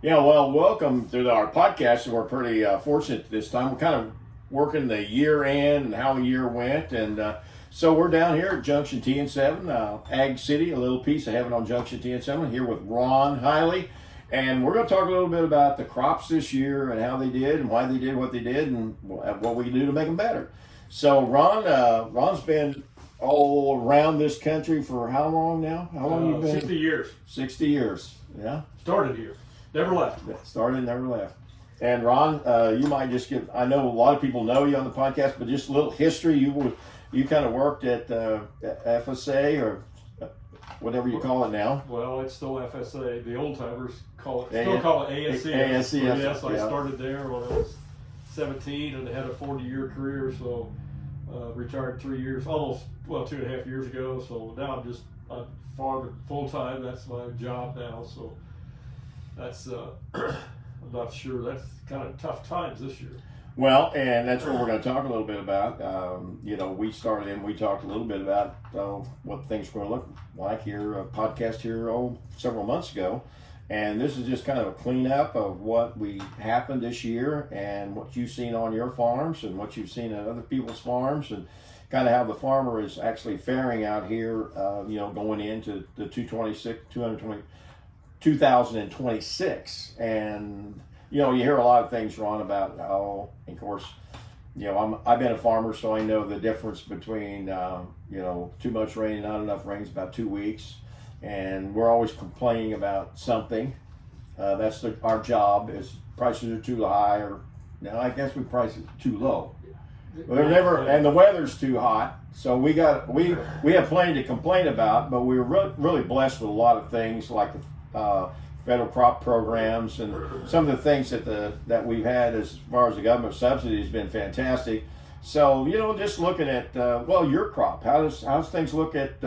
Yeah, well, welcome to our podcast. We're pretty fortunate this time. We're kind of working the year in and how the year went. And so we're down here at Junction TN7, Ag City, a little piece of heaven on Junction TN7, here with Ron Highley. And we're going to talk a little bit about the crops this year and how they did and why they did what they did and what we can do to make them better. So, Ron's been all around this country for how long now? How long you been? 60 years. 60 years, yeah. Started here. Never left. Started, never left. And Ron, you might just give, I know a lot of people know you on the podcast, but just a little history. You kind of worked at FSA or whatever you call it now. Well, it's still FSA. The old timers call it ASCS. Yes, I started there when I was 17 and had a 40-year career. So retired 3 years, almost 2.5 years ago. So now I'm farming full time. That's my job now. So that's I'm not sure. That's kind of tough times this year. Well, and that's what we're going to talk a little bit about. We started and we talked a little bit about what things are going to look like here, a podcast here several months ago. And this is just kind of a cleanup of what happened this year and what you've seen on your farms and what you've seen at other people's farms and kind of how the farmer is actually faring out here, going into the 2026. And you hear a lot of things, Ron, about of course, I've been a farmer, so I know the difference between too much rain and not enough rain is about 2 weeks, and we're always complaining about something. That's our job. Is prices are too high, or I guess we price it too low. They're never, and the weather's too hot, so we have plenty to complain about. But we're really blessed with a lot of things like the federal crop programs and some of the things that we've had as far as the government subsidy has been fantastic. So just looking at your crop, how's things look at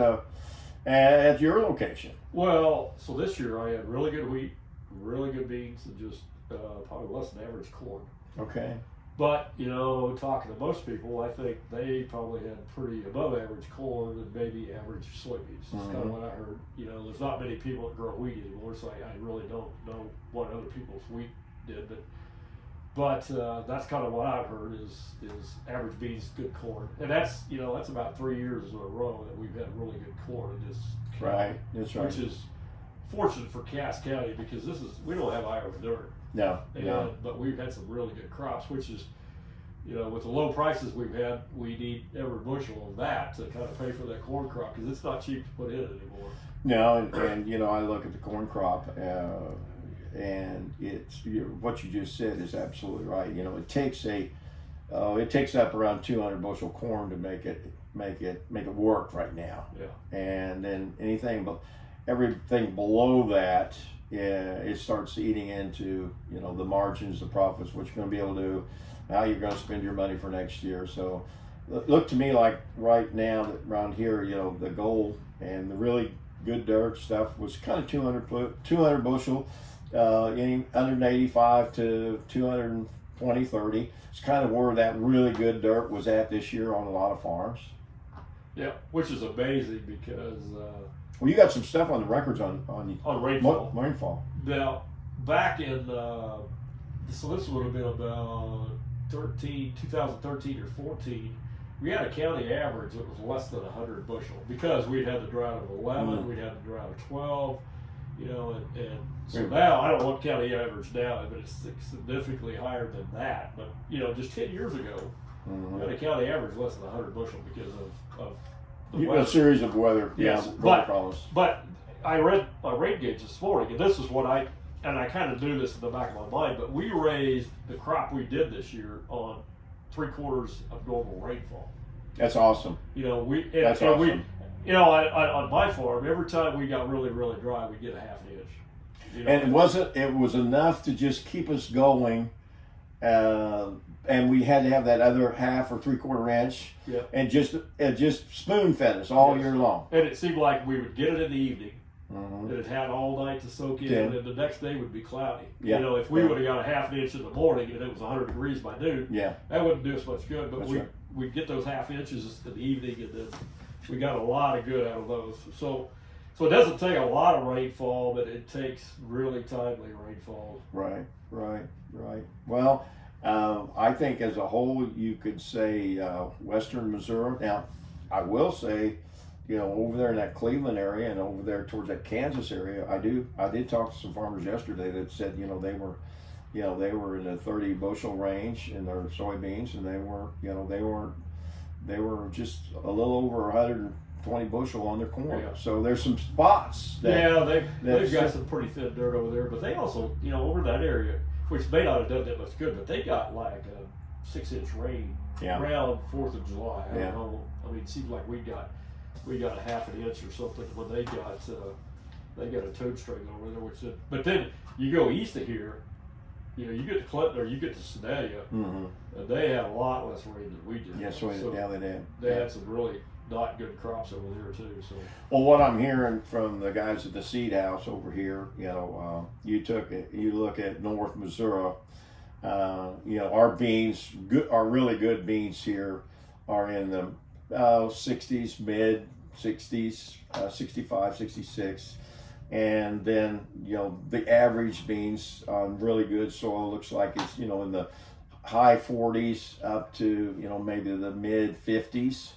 your location? Well, so this year I had really good wheat, really good beans, and just probably less than average corn. Okay. But, talking to most people, I think they probably had pretty above average corn and maybe average soybeans. That's kind of what I heard. There's not many people that grow wheat anymore, so I really don't know what other people's wheat did. But that's kind of what I've heard is average beans, good corn. And that's about 3 years in a row that we've had really good corn in this county. That's right. Which is fortunate for Cass County because we don't have Iowa dirt. No. But we've had some really good crops, which is, with the low prices we've had, we need every bushel of that to kind of pay for that corn crop because it's not cheap to put in anymore. No, and I look at the corn crop, and it's what you just said is absolutely right. It takes up around 200 bushel corn to make it work right now. Yeah. And then everything below that. It starts eating into the margins, the profits, what you're going to be able to do, how you're going to spend your money for next year. So, look to me like right now that around here, the goal and the really good dirt stuff was kind of 200 bushel, any 185 to 220, 30. It's kind of where that really good dirt was at this year on a lot of farms. Yeah, which is amazing because. Well, you got some stuff on the records on rainfall. Rainfall. Now, back in so this would have been about 2013 or 14. We had a county average that was less than 100 bushel because we'd had the drought of 11, we'd had the drought of 12, and so now I don't know what county average now, but it's significantly higher than that. But just 10 years ago, we had a county average less than 100 bushel because of a series of weather, problems. But I read my rain gauge this morning, and this is what I kind of knew this in the back of my mind, but we raised the crop we did this year on 3/4 of normal rainfall. That's awesome. On my farm, every time we got really, really dry, we get a half an inch. And it was enough to just keep us going. And we had to have that other half or 3/4 inch, and just spoon fed us all year long. And it seemed like we would get it in the evening, and it had all night to soak in, and then the next day would be cloudy. If we would have got a half an inch in the morning and it was 100 degrees by noon, that wouldn't do us much good. But we'd get those half inches in the evening, and then we got a lot of good out of those. So So it doesn't take a lot of rainfall, but it takes really timely rainfall. Right, right, right. Well, I think as a whole, you could say Western Missouri. Now, I will say, over there in that Cleveland area and over there towards that Kansas area, I did talk to some farmers yesterday that said, they were in the 30 bushel range in their soybeans, and they were just a little over 120 bushel on their corn. Yeah. So there's some spots They've got some pretty thin dirt over there, but they also, over that area, which may not have done that much good, but they got like a 6-inch rain around 4th of July. I don't know. I mean, it seems like we got a half an inch or something when they got a toad string over there. But then you go east of here, you get to Clinton or you get to Sedalia, and they had a lot less rain than we did. Yeah, so they did. They had some really not good crops over there too. So, well, what I'm hearing from the guys at the seed house over here, you look at North Missouri, our beans, our really good beans here are in the 60s, mid 60s, 65, 66. And then, the average beans on really good soil looks like it's, in the high 40s up to, maybe the mid 50s.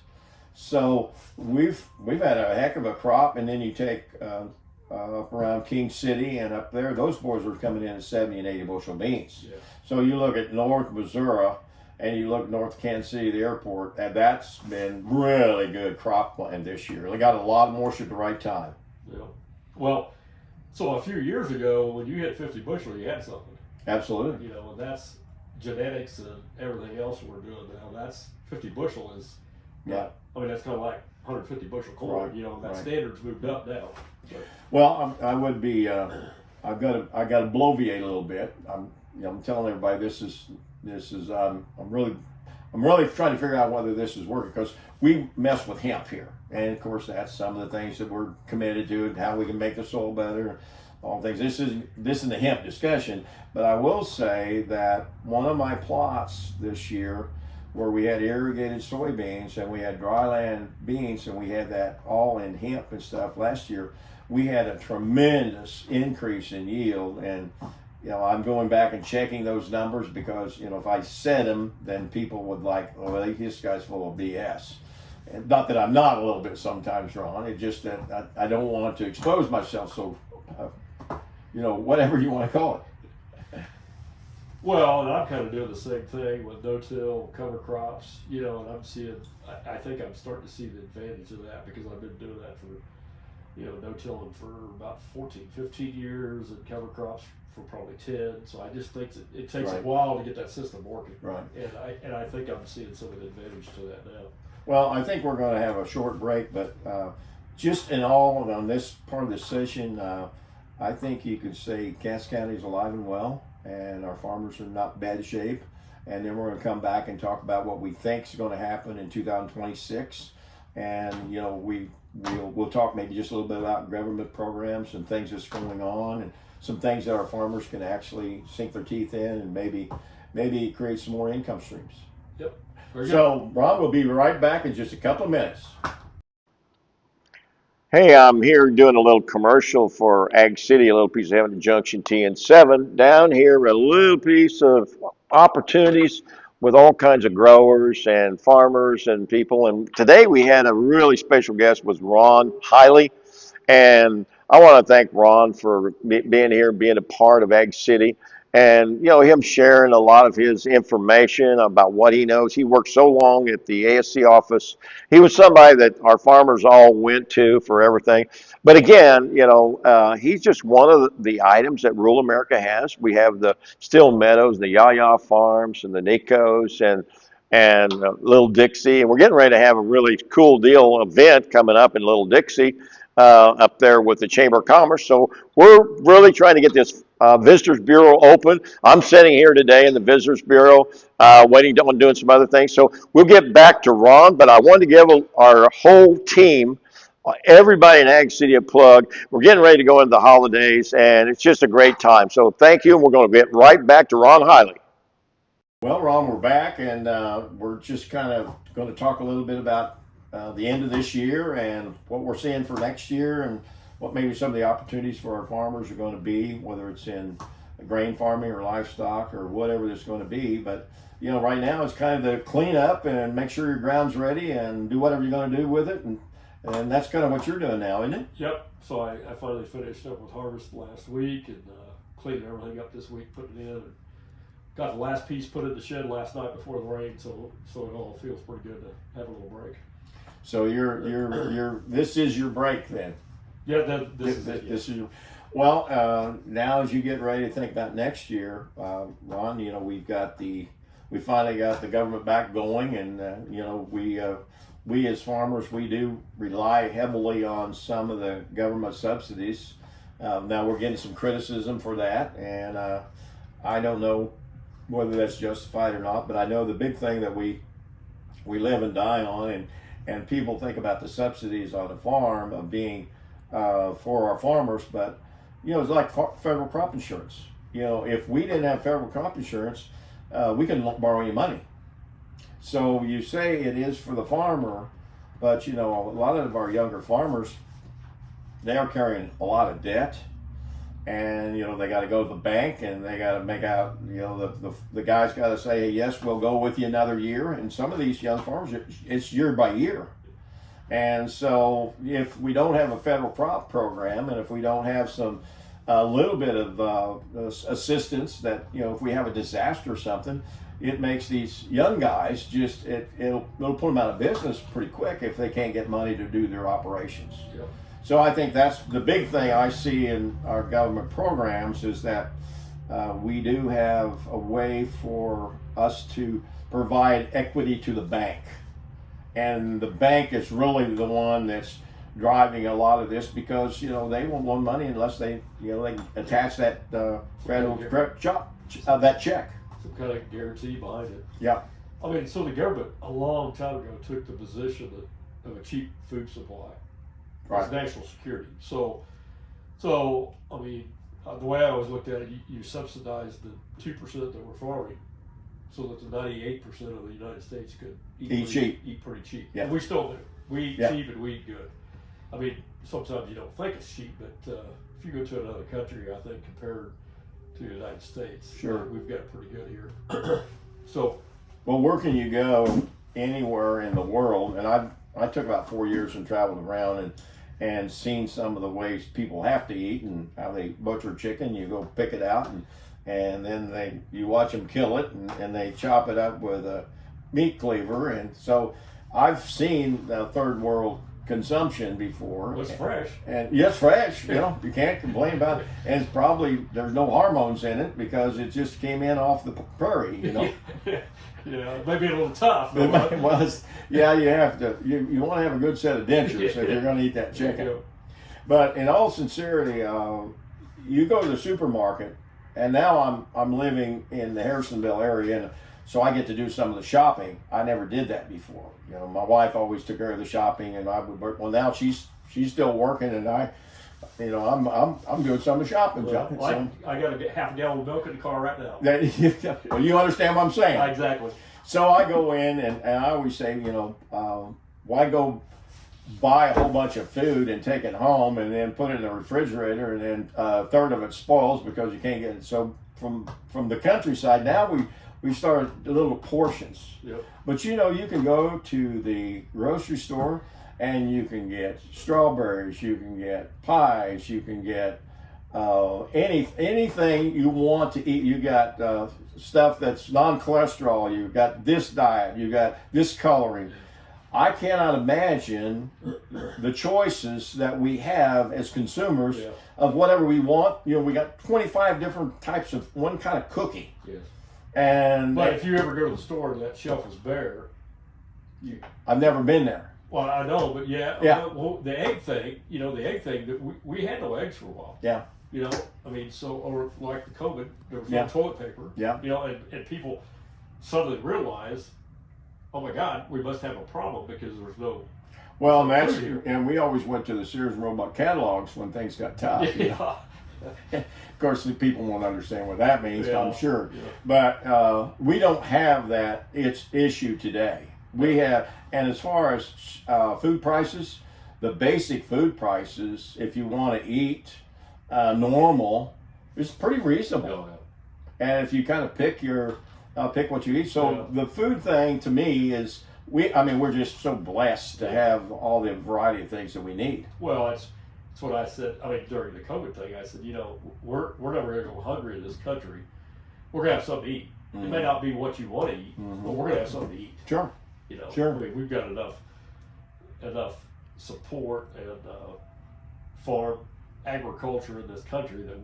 So we've had a heck of a crop. And then you take up around King City and up there, those boys are coming in at 70 and 80 bushel beans. yeah. So you look at North Missouri and you look north of Kansas City, the airport, and that's been really good crop plan this year. They got a lot of moisture at the right time. Yeah. Well, so a few years ago, when you hit 50 bushel, you had something. Absolutely. And that's genetics and everything else we're doing now. That's 50 bushel is. Yeah. I mean, that's kind of like 150 bushel corn. Right. That standard's moved up now. So. Well, I would be. I got to bloviate a little bit. I'm telling everybody this is. I'm really trying to figure out whether this is working because we mess with hemp here, and of course that's some of the things that we're committed to and how we can make the soil better. All things. This is the hemp discussion, but I will say that one of my plots this year, where we had irrigated soybeans and we had dryland beans and we had that all in hemp and stuff last year, we had a tremendous increase in yield. And I'm going back and checking those numbers because if I said them, then people would like, oh, this guy's full of BS. And not that I'm not a little bit sometimes, Ron. It's just that I don't want to expose myself. So, whatever you want to call it. Well, and I'm kind of doing the same thing with no-till cover crops, and I think I'm starting to see the advantage of that because I've been doing that for, no-tilling for about 14, 15 years and cover crops for probably 10. So I just think that it takes a while to get that system working. Right. And I think I'm seeing some of the advantage to that now. Well, I think we're going to have a short break, but just in all on this part of the session, I think you could say Cass County is alive and well, and our farmers are not bad shape. And then we're going to come back and talk about what we think is going to happen in 2026. And we'll talk maybe just a little bit about government programs and things that's going on, and some things that our farmers can actually sink their teeth in, and maybe create some more income streams. Yep. So, Ron, we'll be right back in just a couple of minutes. Hey, I'm here doing a little commercial for Ag City, a little piece of heaven, Junction TN7. Down here, a little piece of opportunities with all kinds of growers and farmers and people. And today we had a really special guest was Ron Highley. And I want to thank Ron for being here, being a part of Ag City. And, him sharing a lot of his information about what he knows. He worked so long at the ASC office. He was somebody that our farmers all went to for everything. But again, he's just one of the items that rural America has. We have the Still Meadows, the Yaya Farms, and the Nicos, and Little Dixie. And we're getting ready to have a really cool event coming up in Little Dixie. Up there with the Chamber of Commerce. So we're really trying to get this Visitors Bureau open. I'm sitting here today in the Visitors Bureau waiting on doing some other things. So we'll get back to Ron, but I wanted to give our whole team, everybody in Ag City a plug. We're getting ready to go into the holidays, and it's just a great time. So thank you, and we're going to get right back to Ron Highley. Well, Ron, we're back, and we're just kind of going to talk a little bit about the end of this year and what we're seeing for next year, and what maybe some of the opportunities for our farmers are going to be, whether it's in grain farming or livestock or whatever it's going to be. But right now it's kind of the clean up and make sure your ground's ready and do whatever you're going to do with it, and that's kind of what you're doing now, isn't it? Yep. So I finally finished up with harvest last week and cleaned everything up this week, putting it in, and got the last piece put in the shed last night before the rain. So it all feels pretty good to have a little break. So this is your break then. Yeah, this is it. Well, now as you get ready to think about next year, Ron, we finally got the government back going, and we as farmers, we do rely heavily on some of the government subsidies. Now we're getting some criticism for that, and I don't know whether that's justified or not, but I know the big thing that we live and die on, and people think about the subsidies on the farm of being for our farmers, but it's like federal crop insurance. If we didn't have federal crop insurance, we couldn't borrow any money. So you say it is for the farmer, but a lot of our younger farmers, they are carrying a lot of debt, and they got to go to the bank and they got to make out. The guy's got to say, hey, yes, we'll go with you another year. And some of these young farmers, it's year by year. And so if we don't have a federal crop program, and if we don't have a little bit of assistance, that if we have a disaster or something, it makes these young guys it'll put them out of business pretty quick if they can't get money to do their operations. Yep. So I think that's the big thing I see in our government programs, is that we do have a way for us to provide equity to the bank. And the bank is really the one that's driving a lot of this, because they won't loan money unless they they attach that federal that check. Some kind of guarantee behind it. Yeah. I mean, so the government a long time ago took the position of a cheap food supply as national security. So I mean, the way I always looked at it, you subsidize the 2% that were farming, so that the 98% of the United States could eat pretty cheap. Yeah. And we still do. We eat Yeah. cheap and we eat good. I mean, sometimes you don't think it's cheap, but if you go to another country, I think compared to the United States, Sure, we've got it pretty good here. So, well, where can you go anywhere in the world? And I took about 4 years and traveled around and seen some of the ways people have to eat and how they butcher chicken. You go pick it out and then you watch them kill it and they chop it up with a meat cleaver. And so I've seen the third world consumption before. it's fresh. And yes, fresh, you can't complain about it. And it's probably, there's no hormones in it because it just came in off the prairie, Yeah, maybe a little tough. Well, you have to, you want to have a good set of dentures if you're going to eat that chicken. Yeah. But in all sincerity, you go to the supermarket, and now I'm living in the Harrisonville area, and so I get to do some of the shopping. I never did that before. My wife always took care of the shopping, and I would work. Well, now she's still working, and I'm doing some of the shopping. Well, I got to get half a gallon of milk in the car right now. Well, you understand what I'm saying. Exactly. So I go in, and I always say, why go buy a whole bunch of food and take it home and then put it in the refrigerator, and then a third of it spoils because you can't get it. So from the countryside, now we started little portions. Yep. But you can go to the grocery store and you can get strawberries, you can get pies, you can get anything you want to eat. You got stuff that's non-cholesterol, you got this diet, you got this coloring. I cannot imagine the choices that we have as consumers of whatever we want. We got 25 different types of one kind of cookie. Yes. But if you ever go to the store and that shelf is bare, I've never been there. Well, I know, but yeah. Well, the egg thing, that we had no eggs for a while. Yeah. I mean, or like the COVID, there was Yeah. no toilet paper. Yeah. And people suddenly realized, oh my God, we must have a problem because there's no. Well, and we always went to the Sears and Roebuck catalogs when things got tough. Yeah. Of course, the people won't understand what that means, Yeah. I'm sure. Yeah. But we don't have that issue today. We have, and as far as food prices, the basic food prices, if you want to eat normal, is pretty reasonable. And if you kind of pick what you eat. So the food thing to me is we're just so blessed to have all the variety of things that we need. Well, it's what I said. I mean, during the COVID thing, I said, we're never going to go hungry in this country. We're going to have something to eat. Mm-hmm. It may not be what you want to eat, but we're going to have something to eat. Sure. Sure. I mean, we've got enough support and farm agriculture in this country that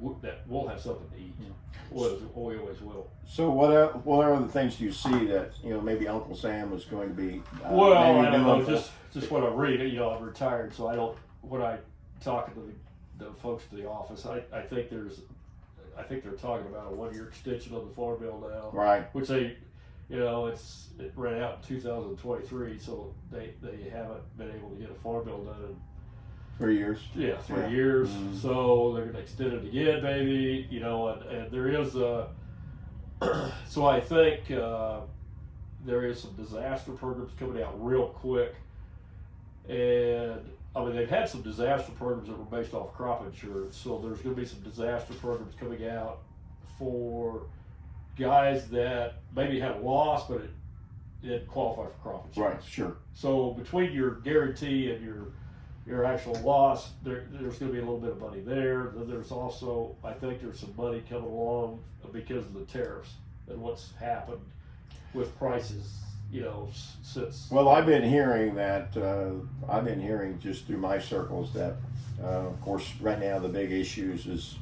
we'll have something to eat. We always will. So what are the things you see that maybe Uncle Sam was going to be? Well, I don't know. Just what I read. I'm retired, so I don't. When I talk to the folks at the office, I think they're talking about a 1-year extension of the farm bill now. Right. Which it ran out in 2023, so they haven't been able to get a farm bill done in 3 years. Yeah, 3 years. Mm-hmm. So they're going to extend it again, maybe. And there is so I think there is some disaster programs coming out real quick, and I mean they've had some disaster programs that were based off crop insurance. So there's going to be some disaster programs coming out for guys that maybe had a loss, but it didn't qualify for crop insurance. Right, sure. So between your guarantee and your actual loss, there's going to be a little bit of money there. Then there's also, I think there's some money coming along because of the tariffs and what's happened with prices, since. Well, I've been hearing just through my circles that, of course, right now the big issues is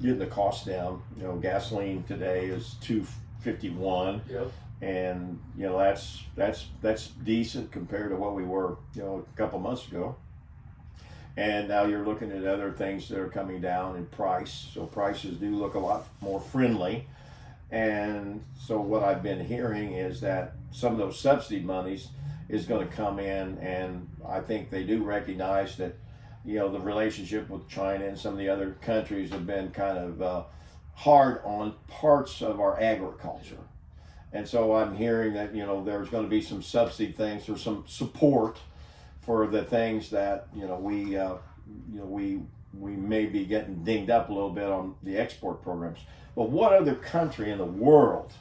getting the cost down. Gasoline today is $2.51. Yep. And that's decent compared to what we were a couple months ago. And now you're looking at other things that are coming down in price, so prices do look a lot more friendly. And so what I've been hearing is that some of those subsidy monies is going to come in, and I think they do recognize that the relationship with China and some of the other countries have been kind of hard on parts of our agriculture. And so I'm hearing that there's going to be some subsidy things or some support for the things that we may be getting dinged up a little bit on the export programs. But what other country in the world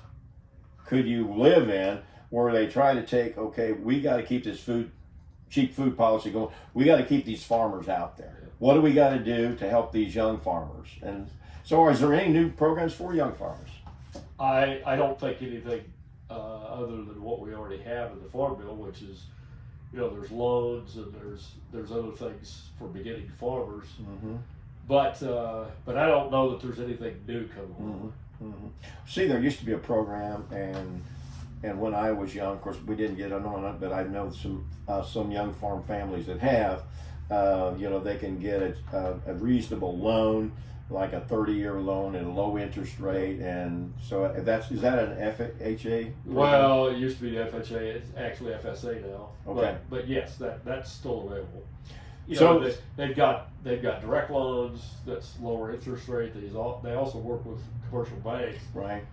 could you live in where they try to take, okay, we got to keep this cheap food policy going. We got to keep these farmers out there. What do we got to do to help these young farmers? And so is there any new programs for young farmers? I don't think anything other than what we already have in the farm bill, which is, there's loans and there's other things for beginning farmers. Mm-hmm. But I don't know that there's anything new coming along. Mm-hmm. Mm-hmm. See, there used to be a program, and when I was young, of course, we didn't get on it, but I know some young farm families that have. They can get a reasonable loan, like a 30-year loan at a low interest rate, and so is that an FHA? Well, it used to be FHA. It's actually FSA now. Okay. But yes, that's still available. They've got direct loans that's lower interest rate. They also work with commercial banks. Right.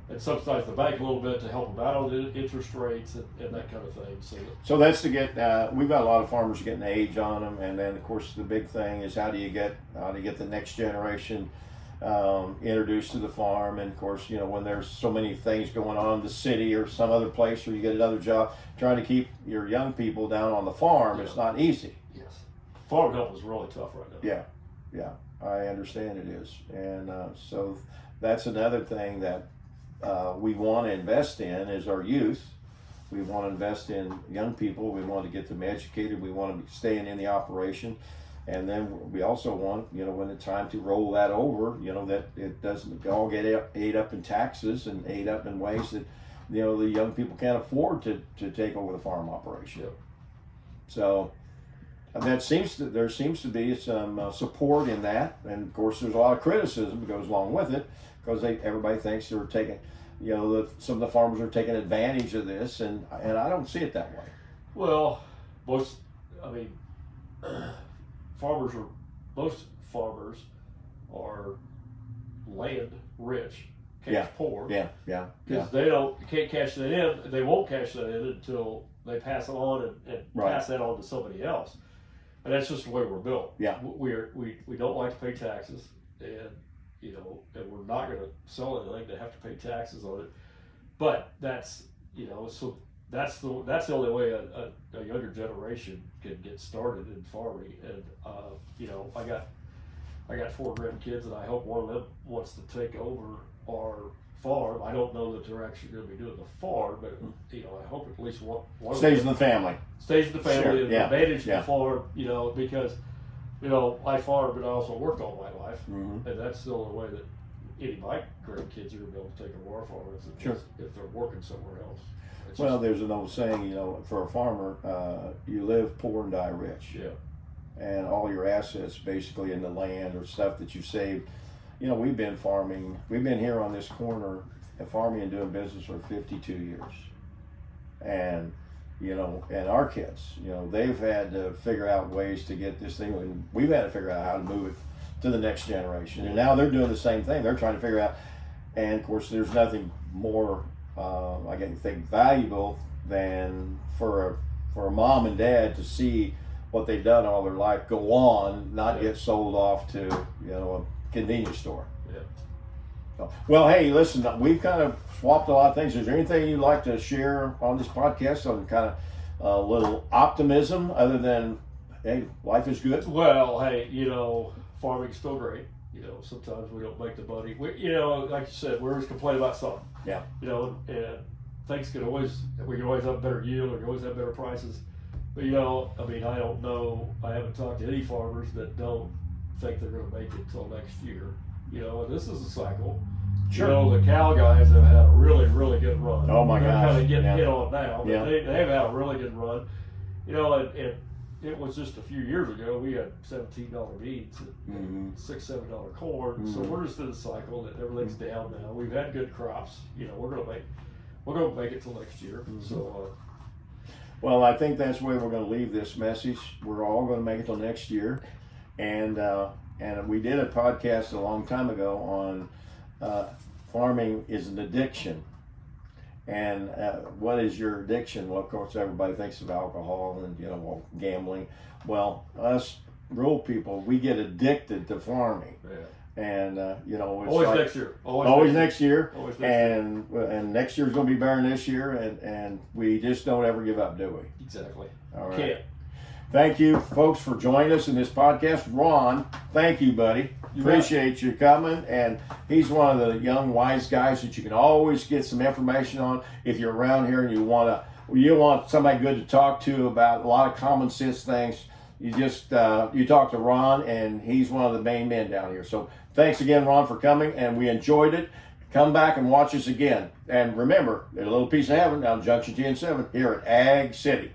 And subsidize the bank a little bit to help them out on the interest rates and that kind of thing. So that's to get. We've got a lot of farmers getting age on them, and then of course the big thing is how do you get the next generation introduced to the farm. And of course, when there's so many things going on in the city or some other place where you get another job, trying to keep your young people down on the farm, It's not easy. Yes, farm help is really tough right now. Yeah, I understand it is, and so that's another thing that. We want to invest in is our youth. We want to invest in young people. We want to get them educated. We want to be staying in the operation. And then we also want, when it's time to roll that over, that it doesn't all get ate up in taxes and ate up in ways that, the young people can't afford to take over the farm operation. Yep. So there seems to be some support in that. And of course, there's a lot of criticism that goes along with it, because everybody thinks they're taking, some of the farmers are taking advantage of this, and I don't see it that way. Well, most farmers are land rich Yeah. poor. Yeah, yeah, yeah. Because can't cash that in. They won't cash that in until they pass it on and Right. pass that on to somebody else. And that's just the way we're built. Yeah. We don't like to pay taxes, and and we're not going to sell anything to have to pay taxes on it. But that's so that's the only way a younger generation can get started in farming. And I got 4 grandkids, and I hope one of them wants to take over our farm. I don't know that they're actually going to be doing the farm, but I hope at least one Stays in the family. stays in the family Sure, and yeah, manage yeah. the farm. Because I farm, but I also work all my life, Mhm. and that's the only way that any of my grandkids are going to be able to take over our farm Sure. if they're working somewhere else. It's Well, just- there's an old saying, for a farmer, you live poor and die rich. yeah. And all your assets basically in the land or stuff that you saved. We've been farming, we've been here on this corner farming and doing business for 52 years. And, and our kids, they've had to figure out ways to get this thing, and we've had to figure out how to move it to the next generation. And now they're doing the same thing. They're trying to figure out, and of course, there's nothing more, I think, valuable than for a mom and dad to see what they've done all their life go on, not get sold off to a convenience store. Yeah. So, well, hey, listen, we've kind of swapped a lot of things. Is there anything you'd like to share on this podcast on kind of a little optimism other than, hey, life is good? Well, hey, farming's still great. Sometimes we don't make the money. Like you said, we always complain about something. Yeah. And things we can always have better yield, we can always have better prices. But I don't know. I haven't talked to any farmers that don't think they're going to make it till next year. And this is a cycle. Sure. The cow guys have had a really, really good run. Oh my They're gosh. kind of getting Yeah. hit on now, but Yeah. they've had a really good run. And it was just a few years ago. We had $17 beans and $6-7 corn. So we're just in a cycle that everything's down now. We've had good crops. We're going to make it till next year. So. Well, I think that's where we're going to leave this message. We're all going to make it till next year, and we did a podcast a long time ago on farming is an addiction, and what is your addiction? Well, of course, everybody thinks of alcohol and gambling. Well, us rural people, we get addicted to farming. Yeah. And it's Always like, next year. always next year. Always next year. And next year's going to be better than this year, and we just don't ever give up, do we? Exactly. All right. Can't. Thank you, folks, for joining us in this podcast. Ron, thank you, buddy. You Appreciate you coming. And he's one of the young, wise guys that you can always get some information on if you're around here and you want somebody good to talk to about a lot of common sense things. You just you talk to Ron, and he's one of the main men down here. So thanks again, Ron, for coming, and we enjoyed it. Come back and watch us again. And remember, there's a little piece of heaven down Junction 10-7 here at Ag City.